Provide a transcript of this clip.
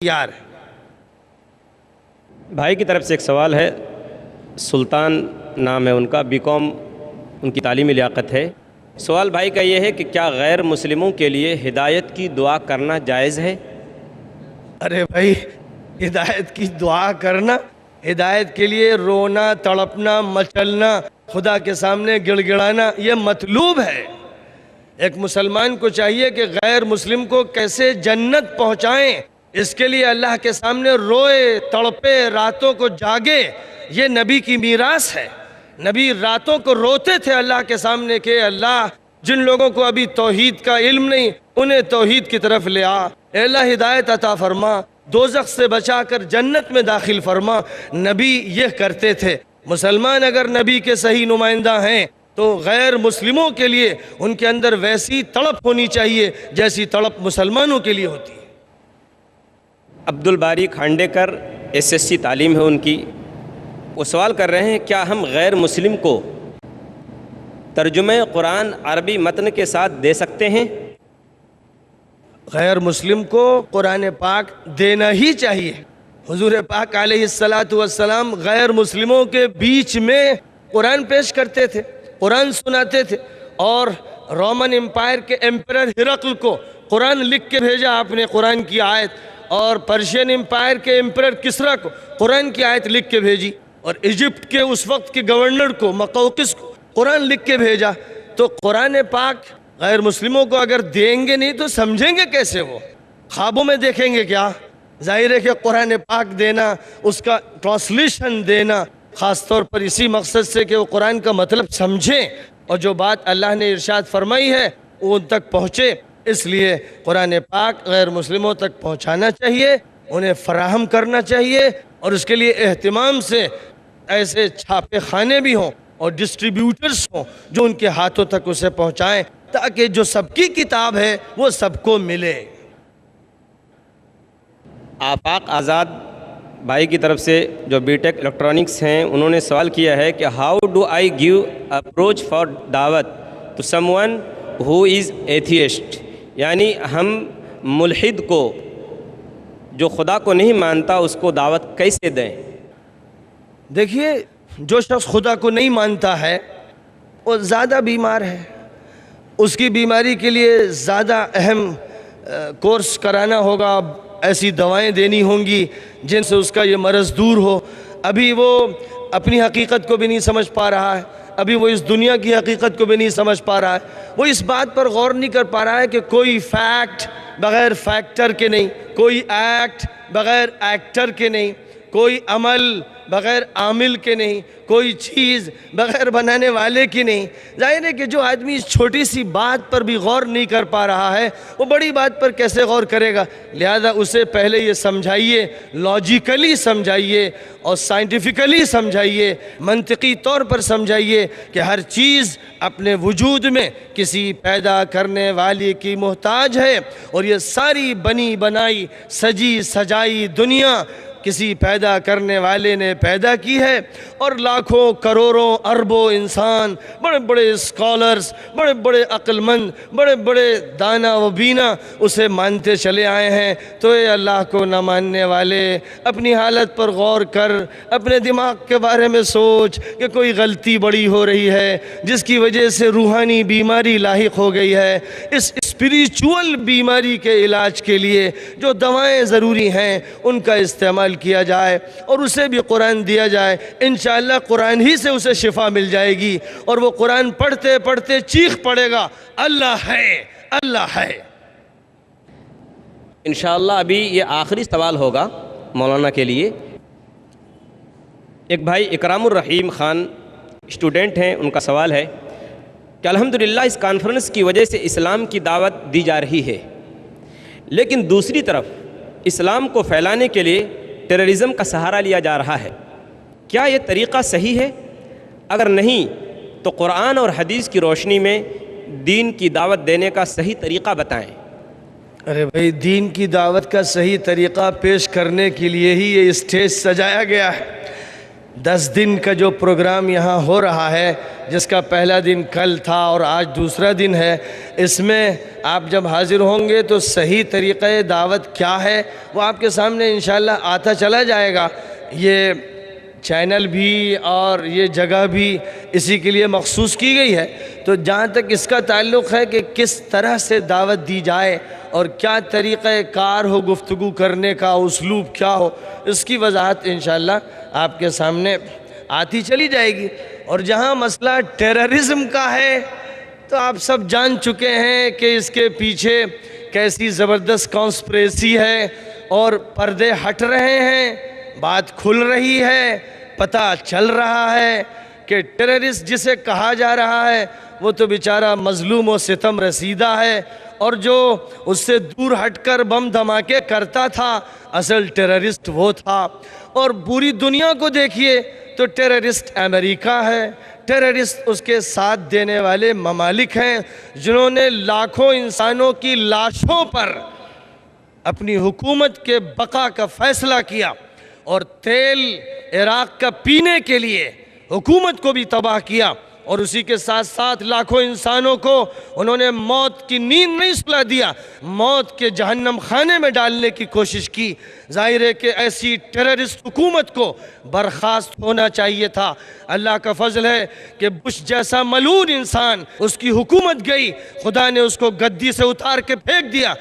یار بھائی کی طرف سے ایک سوال ہے۔ سلطان نام ہے ان کا، بی.کام ان کی تعلیمی لیاقت ہے۔ سوال بھائی کا یہ ہے کہ کیا غیر مسلموں کے لیے ہدایت کی دعا کرنا جائز ہے؟ ارے بھائی، ہدایت کی دعا کرنا، ہدایت کے لیے رونا، تڑپنا، مچلنا، خدا کے سامنے گڑ گڑانا، یہ مطلوب ہے۔ ایک مسلمان کو چاہیے کہ غیر مسلم کو کیسے جنت پہنچائیں، اس کے لیے اللہ کے سامنے روئے، تڑپے، راتوں کو جاگے۔ یہ نبی کی میراث ہے۔ نبی راتوں کو روتے تھے اللہ کے سامنے کہ اللہ، جن لوگوں کو ابھی توحید کا علم نہیں، انہیں توحید کی طرف لے آ، اے اللہ ہدایت عطا فرما، دوزخ سے بچا کر جنت میں داخل فرما۔ نبی یہ کرتے تھے۔ مسلمان اگر نبی کے صحیح نمائندہ ہیں تو غیر مسلموں کے لیے ان کے اندر ویسی تڑپ ہونی چاہیے جیسی تڑپ مسلمانوں کے لیے ہوتی ہے۔ عبدالباری کھانڈیکر SSC تعلیم ہے ان کی، وہ سوال کر رہے ہیں کیا ہم غیر مسلم کو ترجمہ قرآن عربی متن کے ساتھ دے سکتے ہیں؟ غیر مسلم کو قرآن پاک دینا ہی چاہیے۔ حضور پاک علیہ السلام غیر مسلموں کے بیچ میں قرآن پیش کرتے تھے، قرآن سناتے تھے، اور رومن امپائر کے ایمپرر ہرقل کو قرآن لکھ کے بھیجا آپ نے، قرآن کی آیت، اور پرشین امپائر کے ایمپرر کسرا کو قرآن کی آیت لکھ کے بھیجی، اور ایجپٹ کے اس وقت کے گورنر کو مقوقس کو قرآن لکھ کے بھیجا۔ تو قرآن پاک غیر مسلموں کو اگر دیں گے نہیں تو سمجھیں گے کیسے؟ وہ خوابوں میں دیکھیں گے کیا؟ ظاہر ہے کہ قرآن پاک دینا، اس کا ٹرانسلیشن دینا، خاص طور پر اسی مقصد سے کہ وہ قرآن کا مطلب سمجھیں اور جو بات اللہ نے ارشاد فرمائی ہے وہ ان تک پہنچے۔ اس لیے قرآن پاک غیر مسلموں تک پہنچانا چاہیے، انہیں فراہم کرنا چاہیے، اور اس کے لیے اہتمام سے ایسے چھاپے خانے بھی ہوں اور ڈسٹریبیوٹرز ہوں جو ان کے ہاتھوں تک اسے پہنچائیں، تاکہ جو سب کی کتاب ہے وہ سب کو ملے۔ آفاق آزاد بھائی کی طرف سے جو B.Tech الیکٹرانکس ہیں، انہوں نے سوال کیا ہے کہ how do I give approach for دعوت to someone who is atheist, یعنی ہم ملحد کو، جو خدا کو نہیں مانتا، اس کو دعوت کیسے دیں؟ دیکھیے، جو شخص خدا کو نہیں مانتا ہے وہ زیادہ بیمار ہے، اس کی بیماری کے لیے زیادہ اہم کورس کرانا ہوگا، ایسی دوائیں دینی ہوں گی جن سے اس کا یہ مرض دور ہو۔ ابھی وہ اپنی حقیقت کو بھی نہیں سمجھ پا رہا ہے، ابھی وہ اس دنیا کی حقیقت کو بھی نہیں سمجھ پا رہا ہے، وہ اس بات پر غور نہیں کر پا رہا ہے کہ کوئی فیکٹ بغیر فیکٹر کے نہیں، کوئی ایکٹ بغیر ایکٹر کے نہیں، کوئی عمل بغیر عامل کے نہیں، کوئی چیز بغیر بنانے والے کی نہیں۔ ظاہر ہے کہ جو آدمی اس چھوٹی سی بات پر بھی غور نہیں کر پا رہا ہے وہ بڑی بات پر کیسے غور کرے گا؟ لہذا اسے پہلے یہ سمجھائیے، لاجیکلی سمجھائیے اور سائنٹیفکلی سمجھائیے، منطقی طور پر سمجھائیے کہ ہر چیز اپنے وجود میں کسی پیدا کرنے والی کی محتاج ہے، اور یہ ساری بنی بنائی سجی سجائی دنیا کسی پیدا کرنے والے نے پیدا کی ہے، اور لاکھوں کروڑوں اربوں انسان، بڑے بڑے اسکالرز، بڑے بڑے عقل مند، بڑے بڑے دانا و بینا اسے مانتے چلے آئے ہیں۔ تو اے اللہ کو نہ ماننے والے، اپنی حالت پر غور کر، اپنے دماغ کے بارے میں سوچ کہ کوئی غلطی بڑی ہو رہی ہے جس کی وجہ سے روحانی بیماری لاحق ہو گئی ہے۔ اس اسپریچول بیماری کے علاج کے لیے جو دوائیں ضروری ہیں ان کا استعمال کیا جائے، اور اسے بھی قرآن دیا جائے، انشاءاللہ قرآن ہی سے اسے شفا مل جائے گی، اور وہ قرآن پڑھتے پڑھتے چیخ پڑے گا، اللہ ہے، اللہ ہے۔ انشاءاللہ ابھی یہ آخری سوال ہوگا مولانا کے لیے۔ ایک بھائی اکرام الرحیم خان اسٹوڈنٹ ہیں، ان کا سوال ہے کہ الحمدللہ اس کانفرنس کی وجہ سے اسلام کی دعوت دی جا رہی ہے، لیکن دوسری طرف اسلام کو پھیلانے کے لیے ٹیررزم کا سہارا لیا جا رہا ہے، کیا یہ طریقہ صحیح ہے؟ اگر نہیں تو قرآن اور حدیث کی روشنی میں دین کی دعوت دینے کا صحیح طریقہ بتائیں۔ ارے بھائی، دین کی دعوت کا صحیح طریقہ پیش کرنے کے لیے ہی یہ اسٹیج سجایا گیا ہے۔ 10 دن کا جو پروگرام یہاں ہو رہا ہے، جس کا پہلا دن کل تھا اور آج دوسرا دن ہے، اس میں آپ جب حاضر ہوں گے تو صحیح طریقہ دعوت کیا ہے وہ آپ کے سامنے انشاءاللہ آتا چلا جائے گا۔ یہ چینل بھی اور یہ جگہ بھی اسی کے لیے مخصوص کی گئی ہے، تو جہاں تک اس کا تعلق ہے کہ کس طرح سے دعوت دی جائے اور کیا طریقہ کار ہو گفتگو کرنے کا، اسلوب کیا ہو، اس کی وضاحت انشاءاللہ آپ کے سامنے آتی چلی جائے گی۔ اور جہاں مسئلہ ٹیررزم کا ہے تو آپ سب جان چکے ہیں کہ اس کے پیچھے کیسی زبردست کانسپریسی ہے، اور پردے ہٹ رہے ہیں، بات کھل رہی ہے، پتہ چل رہا ہے کہ ٹیررسٹ جسے کہا جا رہا ہے وہ تو بیچارہ مظلوم و ستم رسیدہ ہے، اور جو اس سے دور ہٹ کر بم دھماکے کرتا تھا اصل ٹیررسٹ وہ تھا۔ اور پوری دنیا کو دیکھیے تو ٹیررسٹ امریکہ ہے، ٹیررسٹ اس کے ساتھ دینے والے ممالک ہیں جنہوں نے لاکھوں انسانوں کی لاشوں پر اپنی حکومت کے بقا کا فیصلہ کیا، اور تیل عراق کا پینے کے لیے حکومت کو بھی تباہ کیا، اور اسی کے ساتھ ساتھ لاکھوں انسانوں کو انہوں نے موت کی نیند نہیں سلا دیا، موت کے جہنم خانے میں ڈالنے کی کوشش کی۔ ظاہر ہے کہ ایسی ٹیررسٹ حکومت کو برخاست ہونا چاہیے تھا۔ اللہ کا فضل ہے کہ بش جیسا ملعون انسان، اس کی حکومت گئی، خدا نے اس کو گدی سے اتار کے پھینک دیا،